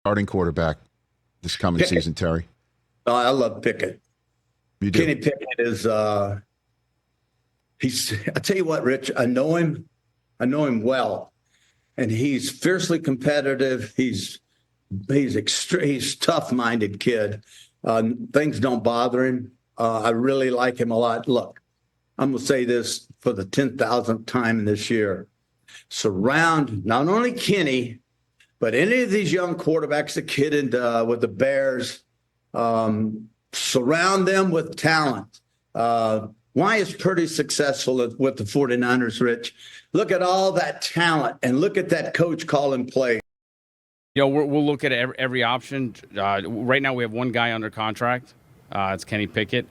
starting quarterback this coming Pickett. season, Terry? Oh, I love Pickett. You do. Kenny Pickett is he's I tell you what, Rich, I know him. I know him well. And he's fiercely competitive. He's tough-minded kid. Things don't bother him. I really like him a lot. Look, I'm gonna say this for the 10,000th time this year. Surround not only Kenny, but any of these young quarterbacks that get into with the Bears, surround them with talent. Why is Purdy successful with the 49ers, Rich? Look at all that talent and look at that coach calling plays. We'll look at every option. Right now we have one guy under contract. It's Kenny Pickett.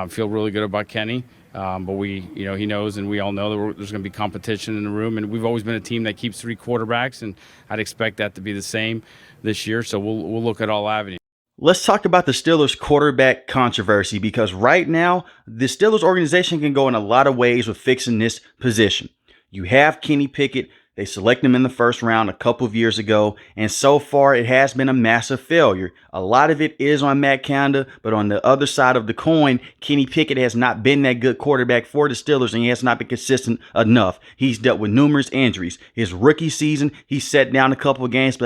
Feel really good about Kenny. But he knows, and we all know that there's going to be competition in the room. And we've always been a team that keeps 3 quarterbacks, and I'd expect that to be the same this year. So we'll look at all avenues. Let's talk about the Steelers quarterback controversy, because right now the Steelers organization can go in a lot of ways with fixing this position. You have Kenny Pickett. They selected him in the first round a couple of years ago, and so far it has been a massive failure. A lot of it is on Matt Canada, but on the other side of the coin, Kenny Pickett has not been that good quarterback for the Steelers, and he has not been consistent enough. He's dealt with numerous injuries. His rookie season, he sat down a couple of games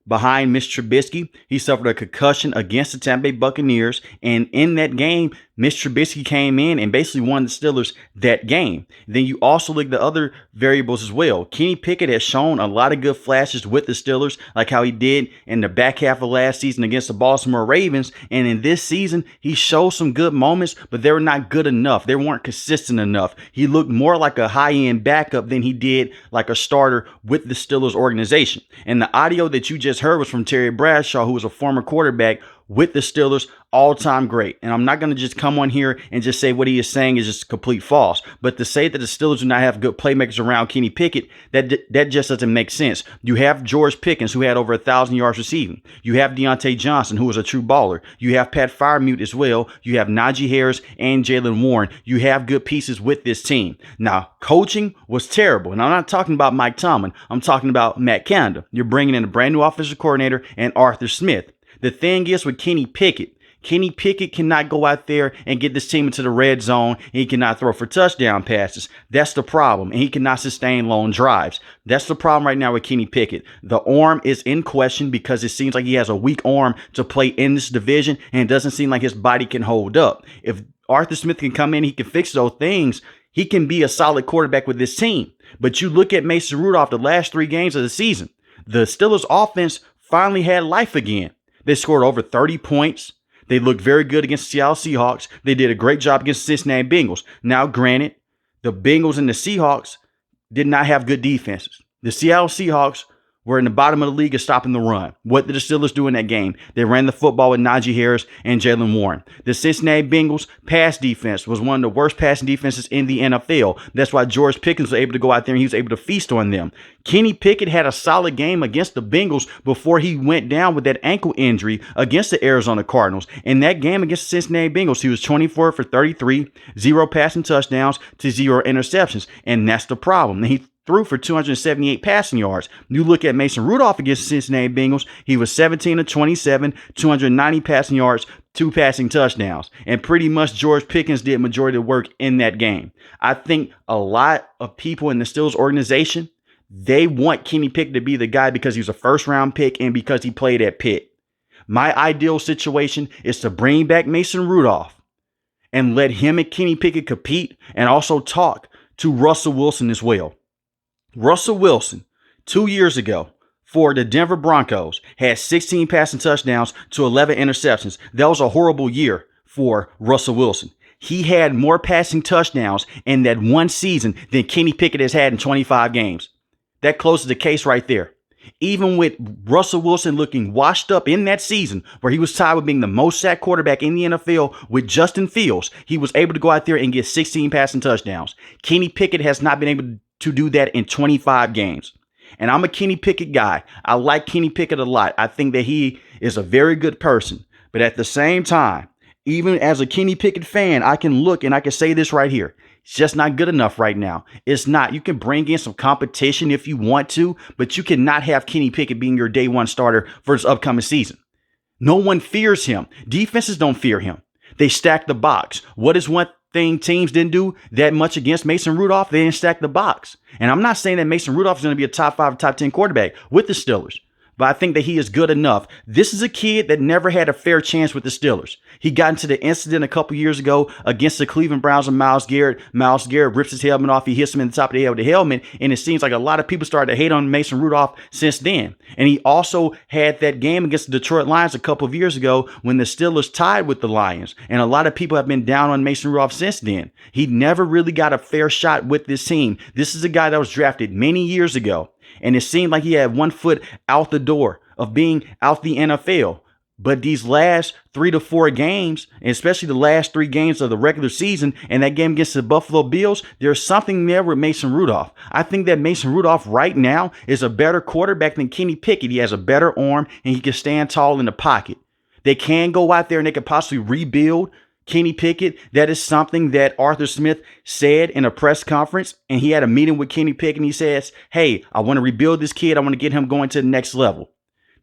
behind Mitch Trubisky. He suffered a concussion against the Tampa Bay Buccaneers, and in that game, Mitch Trubisky came in and basically won the Steelers that game. Then you also look at the other variables as well. Kenny Pickett has shown a lot of good flashes with the Steelers, like how he did in the back half of last season against the Baltimore Ravens. And in this season, he showed some good moments, but they were not good enough. They weren't consistent enough. He looked more like a high-end backup than he did like a starter with the Steelers organization. And the audio that you just heard was from Terry Bradshaw, who was a former quarterback with the Steelers, all-time great. And I'm not going to just come on here and just say what he is saying is just complete false. But to say that the Steelers do not have good playmakers around Kenny Pickett, that just doesn't make sense. You have George Pickens, who had over 1,000 yards receiving. You have Deontay Johnson, who was a true baller. You have Pat Freiermuth as well. You have Najee Harris and Jalen Warren. You have good pieces with this team. Now, coaching was terrible. And I'm not talking about Mike Tomlin. I'm talking about Matt Canada. You're bringing in a brand new offensive coordinator and Arthur Smith. The thing is with Kenny Pickett cannot go out there and get this team into the red zone. And he cannot throw for touchdown passes. That's the problem. And he cannot sustain long drives. That's the problem right now with Kenny Pickett. The arm is in question because it seems like he has a weak arm to play in this division, and it doesn't seem like his body can hold up. If Arthur Smith can come in, he can fix those things. He can be a solid quarterback with this team. But you look at Mason Rudolph the last 3 games of the season. The Steelers offense finally had life again. They scored over 30 points. They looked very good against the Seattle Seahawks. They did a great job against the Cincinnati Bengals. Now, granted, the Bengals and the Seahawks did not have good defenses. The Seattle Seahawks were in the bottom of the league of stopping the run. What did the Steelers do in that game? They ran the football with Najee Harris and Jalen Warren. The Cincinnati Bengals pass defense was one of the worst passing defenses in the NFL. That's why George Pickens was able to go out there and he was able to feast on them. Kenny Pickett had a solid game against the Bengals before he went down with that ankle injury against the Arizona Cardinals. In that game against the Cincinnati Bengals, he was 24 for 33, 0 passing touchdowns to 0 interceptions. And that's the problem. And he threw for 278 passing yards. You look at Mason Rudolph against the Cincinnati Bengals, he was 17 of 27, 290 passing yards, 2 passing touchdowns. And pretty much George Pickens did majority of the work in that game. I think a lot of people in the Steelers organization, they want Kenny Pickett to be the guy because he was a first-round pick and because he played at Pitt. My ideal situation is to bring back Mason Rudolph and let him and Kenny Pickett compete and also talk to Russell Wilson as well. Russell Wilson, 2 years ago, for the Denver Broncos, had 16 passing touchdowns to 11 interceptions. That was a horrible year for Russell Wilson. He had more passing touchdowns in that one season than Kenny Pickett has had in 25 games. That closes the case right there. Even with Russell Wilson looking washed up in that season where he was tied with being the most sacked quarterback in the NFL with Justin Fields, he was able to go out there and get 16 passing touchdowns. Kenny Pickett has not been able to do that in 25 games. And I'm a Kenny Pickett guy. I like Kenny Pickett a lot. I think that he is a very good person. But at the same time, even as a Kenny Pickett fan, I can look and I can say this right here. It's just not good enough right now. It's not. You can bring in some competition if you want to, but you cannot have Kenny Pickett being your day one starter for this upcoming season. No one fears him. Defenses don't fear him. They stack the box. What is one thing teams didn't do that much against Mason Rudolph? They didn't stack the box. And I'm not saying that Mason Rudolph is going to be a top 5 or top 10 quarterback with the Steelers, but I think that he is good enough. This is a kid that never had a fair chance with the Steelers. He got into the incident a couple years ago against the Cleveland Browns and Myles Garrett. Myles Garrett rips his helmet off. He hits him in the top of the head with the helmet. And it seems like a lot of people started to hate on Mason Rudolph since then. And he also had that game against the Detroit Lions a couple of years ago when the Steelers tied with the Lions. And a lot of people have been down on Mason Rudolph since then. He never really got a fair shot with this team. This is a guy that was drafted many years ago. And it seemed like he had one foot out the door of being out the NFL. But these last 3 to 4 games, and especially the last 3 games of the regular season and that game against the Buffalo Bills, there's something there with Mason Rudolph. I think that Mason Rudolph right now is a better quarterback than Kenny Pickett. He has a better arm and he can stand tall in the pocket. They can go out there and they could possibly rebuild Kenny Pickett. That is something that Arthur Smith said in a press conference, and he had a meeting with Kenny Pickett and he says, hey, I want to rebuild this kid. I want to get him going to the next level.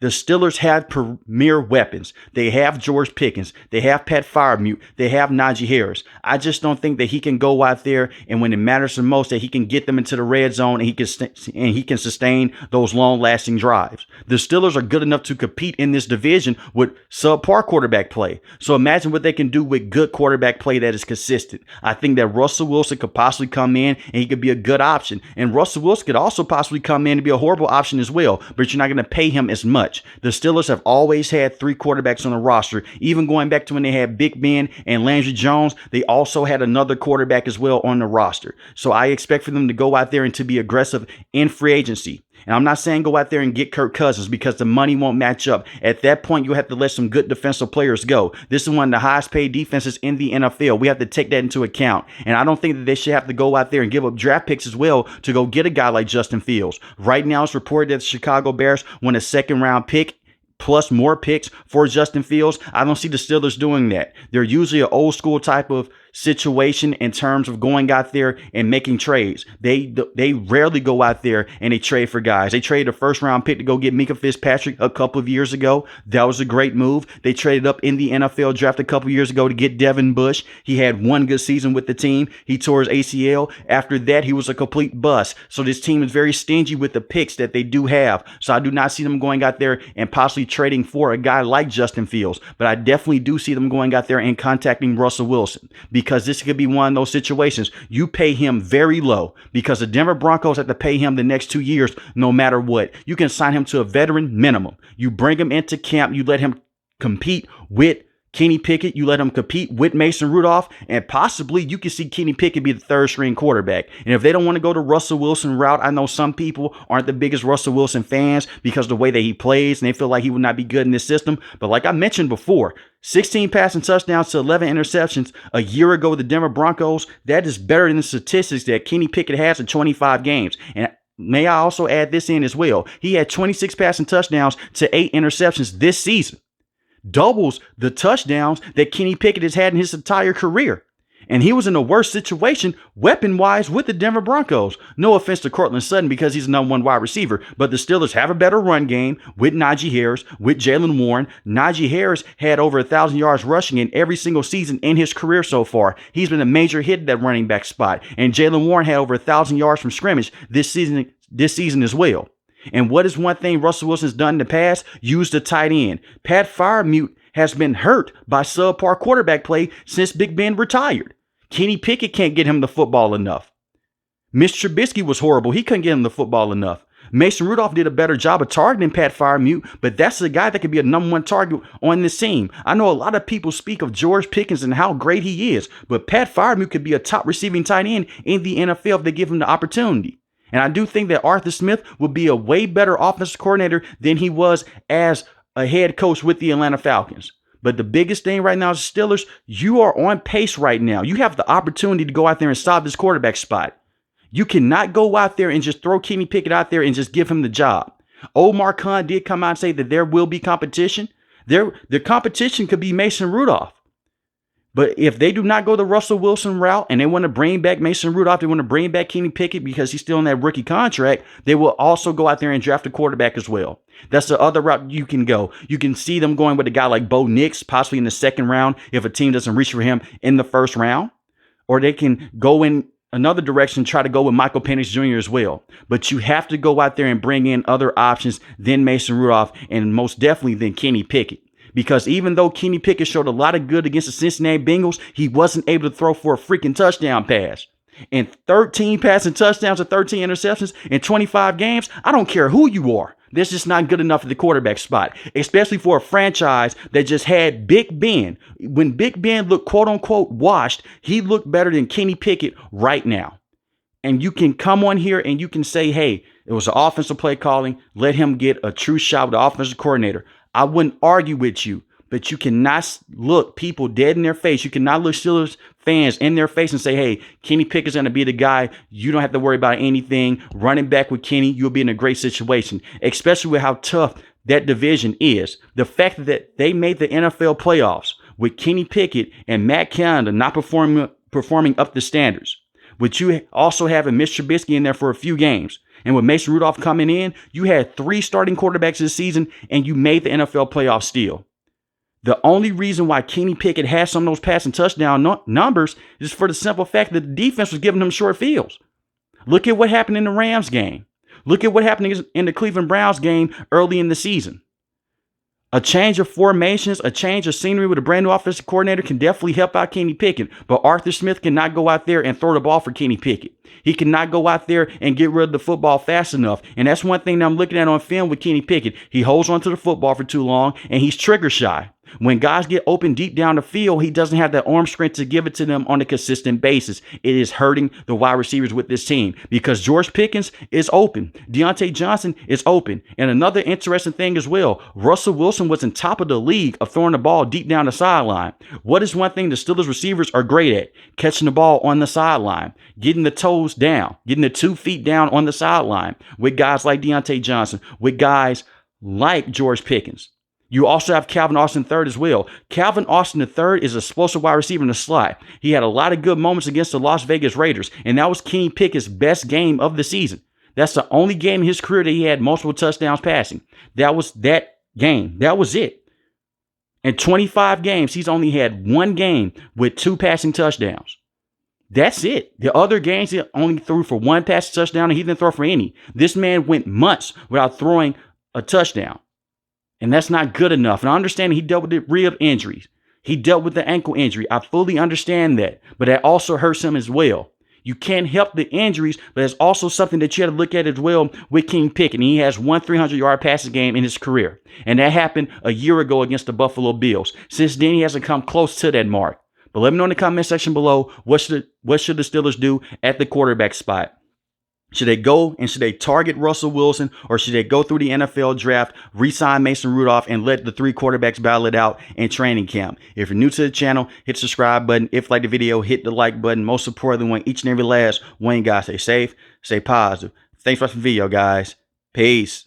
The Steelers have premier weapons. They have George Pickens. They have Pat Freiermuth. They have Najee Harris. I just don't think that he can go out there and when it matters the most that he can get them into the red zone and he can sustain those long-lasting drives. The Steelers are good enough to compete in this division with subpar quarterback play. So imagine what they can do with good quarterback play that is consistent. I think that Russell Wilson could possibly come in and he could be a good option. And Russell Wilson could also possibly come in and be a horrible option as well, but you're not going to pay him as much. The Steelers have always had 3 quarterbacks on the roster. Even going back to when they had Big Ben and Landry Jones, they also had another quarterback as well on the roster. So I expect for them to go out there and to be aggressive in free agency. And I'm not saying go out there and get Kirk Cousins because the money won't match up. At that point, you have to let some good defensive players go. This is one of the highest paid defenses in the NFL. We have to take that into account. And I don't think that they should have to go out there and give up draft picks as well to go get a guy like Justin Fields. Right now, it's reported that the Chicago Bears want a 2nd-round pick plus more picks for Justin Fields. I don't see the Steelers doing that. They're usually an old school type of situation in terms of going out there and making trades. They rarely go out there and they trade for guys. They traded a 1st-round pick to go get Minka Fitzpatrick a couple of years ago. That was a great move. They traded up in the NFL draft a couple of years ago to get Devin Bush. He had one good season with the team. He tore his ACL. After that, he was a complete bust. So this team is very stingy with the picks that they do have. So I do not see them going out there and possibly trading for a guy like Justin Fields. But I definitely do see them going out there and contacting Russell Wilson, because this could be one of those situations. You pay him very low because the Denver Broncos have to pay him the next 2 years no matter what. You can sign him to a veteran minimum. You bring him into camp. You let him compete with Kenny Pickett. You let him compete with Mason Rudolph, and possibly you can see Kenny Pickett be the 3rd-string quarterback. And if they don't want to go the Russell Wilson route, I know some people aren't the biggest Russell Wilson fans because of the way that he plays, and they feel like he would not be good in this system. But like I mentioned before, 16 passing touchdowns to 11 interceptions a year ago with the Denver Broncos. That is better than the statistics that Kenny Pickett has in 25 games. And may I also add this in as well. He had 26 passing touchdowns to 8 interceptions this season. Doubles the touchdowns that Kenny Pickett has had in his entire career. And he was in a worse situation weapon-wise with the Denver Broncos. No offense to Cortland Sutton because he's the #1 wide receiver, but the Steelers have a better run game with Najee Harris, with Jaylen Warren. Najee Harris had over 1,000 yards rushing in every single season in his career so far. He's been a major hit at that running back spot. And Jaylen Warren had over 1,000 yards from scrimmage this season as well. And what is one thing Russell Wilson's done in the past? Used the tight end. Pat Freiermuth has been hurt by subpar quarterback play since Big Ben retired. Kenny Pickett can't get him the football enough. Mitch Trubisky was horrible. He couldn't get him the football enough. Mason Rudolph did a better job of targeting Pat Freiermuth, but that's the guy that could be a #1 target on this team. I know a lot of people speak of George Pickens and how great he is, but Pat Freiermuth could be a top receiving tight end in the NFL if they give him the opportunity. And I do think that Arthur Smith would be a way better offensive coordinator than he was as a head coach with the Atlanta Falcons. But the biggest thing right now is Steelers, you are on pace right now. You have the opportunity to go out there and solve this quarterback spot. You cannot go out there and just throw Kenny Pickett out there and just give him the job. Omar Khan did come out and say that there will be competition. The competition could be Mason Rudolph. But if they do not go the Russell Wilson route and they want to bring back Mason Rudolph, they want to bring back Kenny Pickett because he's still in that rookie contract, they will also go out there and draft a quarterback as well. That's the other route you can go. You can see them going with a guy like Bo Nix, possibly in the second round if a team doesn't reach for him in the first round. Or they can go in another direction, try to go with Michael Penix Jr. as well. But you have to go out there and bring in other options than Mason Rudolph and most definitely than Kenny Pickett. Because even though Kenny Pickett showed a lot of good against the Cincinnati Bengals, he wasn't able to throw for a freaking touchdown pass. And 13 passing touchdowns and 13 interceptions in 25 games, I don't care who you are. That's just not good enough at the quarterback spot, especially for a franchise that just had Big Ben. When Big Ben looked quote unquote washed, he looked better than Kenny Pickett right now. And you can come on here and you can say, hey, it was an offensive play calling. Let him get a true shot with the offensive coordinator. I wouldn't argue with you, but you cannot look people dead in their face. You cannot look Steelers fans in their face and say, hey, Kenny Pickett's going to be the guy. You don't have to worry about anything. Running back with Kenny, you'll be in a great situation, especially with how tough that division is. The fact that they made the NFL playoffs with Kenny Pickett and Matt Canada not performing up to standards, but you also having Mitch Trubisky in there for a few games. And with Mason Rudolph coming in, you had 3 starting quarterbacks this season, and you made the NFL playoffs still. The only reason why Kenny Pickett has some of those passing touchdown numbers is for the simple fact that the defense was giving him short fields. Look at what happened in the Rams game. Look at what happened in the Cleveland Browns game early in the season. A change of formations, a change of scenery with a brand new offensive coordinator can definitely help out Kenny Pickett. But Arthur Smith cannot go out there and throw the ball for Kenny Pickett. He cannot go out there and get rid of the football fast enough. And that's one thing that I'm looking at on film with Kenny Pickett. He holds onto the football for too long, and he's trigger shy. When guys get open deep down the field, he doesn't have that arm strength to give it to them on a consistent basis. It is hurting the wide receivers with this team because George Pickens is open. Deontay Johnson is open. And another interesting thing as well, Russell Wilson was in top of the league of throwing the ball deep down the sideline. What is one thing the Steelers receivers are great at? Catching the ball on the sideline, getting the toes down, getting the 2 feet down on the sideline with guys like Deontay Johnson, with guys like George Pickens. You also have Calvin Austin III as well. Calvin Austin III is an explosive wide receiver in the slot. He had a lot of good moments against the Las Vegas Raiders, and that was Kenny Pickett's best game of the season. That's the only game in his career that he had multiple touchdowns passing. That was that game. That was it. In 25 games, he's only had 1 game with 2 passing touchdowns. That's it. The other games, he only threw for 1 passing touchdown, and he didn't throw for any. This man went months without throwing a touchdown. And that's not good enough. And I understand he dealt with the rib injuries. He dealt with the ankle injury. I fully understand that. But that also hurts him as well. You can't help the injuries, but it's also something that you have to look at as well with Kenny Pickett. And he has 1 300-yard passing game in his career. And that happened a year ago against the Buffalo Bills. Since then, he hasn't come close to that mark. But let me know in the comment section below, what should the Steelers do at the quarterback spot? Should they go and should they target Russell Wilson, or should they go through the NFL draft, re-sign Mason Rudolph, and let the 3 quarterbacks battle it out in training camp? If you're new to the channel, hit the subscribe button. If you like the video, hit the like button. Most importantly, want each and every last one, guys, stay safe, stay positive. Thanks for watching the video, guys. Peace.